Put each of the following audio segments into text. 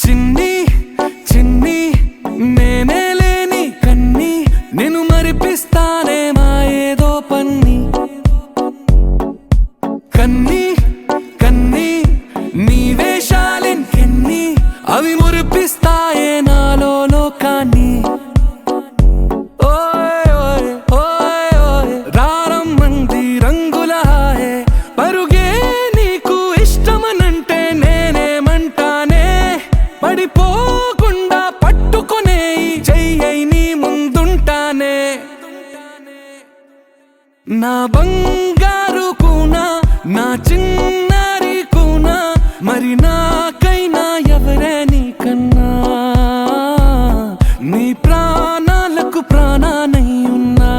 చిన్ని చిన్ని నేనే లేని కన్ని నేను మరిపిస్తానే మా ఏదో పన్ని కన్ని కన్ని నీ వేషాలెన్ని అవి మురిపిస్తాయే నాలో లోకాన్ని రారమ్మంది రంగుల హాయే పరుగే నీకు ఇష్టమనంటే నేనేమంటానే పడిపోకుండా పట్టుకునే చెయ్యి నీ ముందుంటానే నా బంగారు కూనా నా చిన్నారి కూనా మరి నాకైనా ఎవరే నీకన్నా నీ ప్రాణాలకు ప్రాణానై ఉన్నా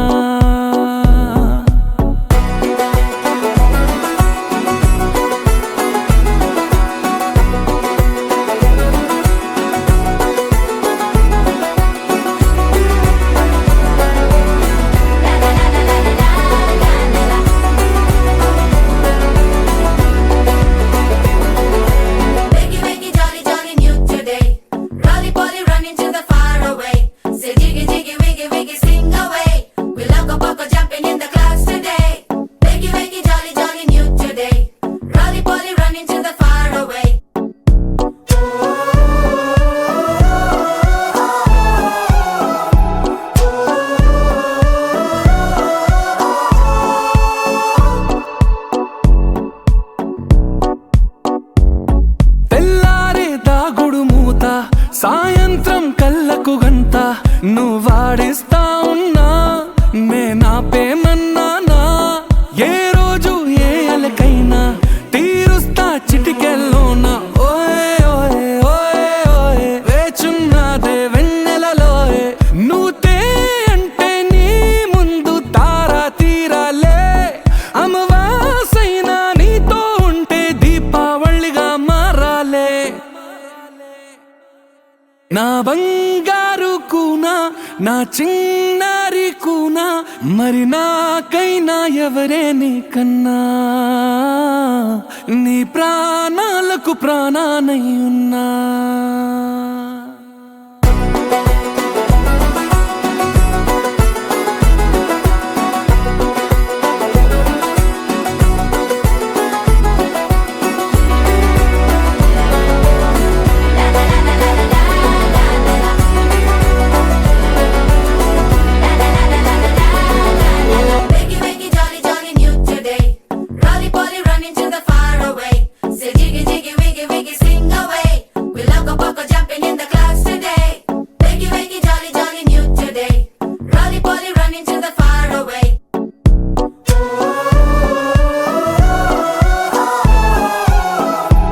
సాయంత్రం కళ్ళకు గంట నువ్వు వాడిస్తా ఉన్నా నేనాపేమన్నానా ఏ రోజు ఏ అలకైనా తీరుస్తా చిటికెల్లోనా ఓయే ఓయే ఓయే ఓయే వేచున్నదే వెన్నెలలోయే నువ్వుతే అంటే నీ ముందు తారా తీరాలే అమవాసైనా నీతో ఉంటే దీపావళిగా మారాలే నా బంగారు కూనా నా చిన్నారి కూనా మరి నాకైనా ఎవరే నీకన్నా నీ ప్రాణాలకు ప్రాణానై ఉన్నా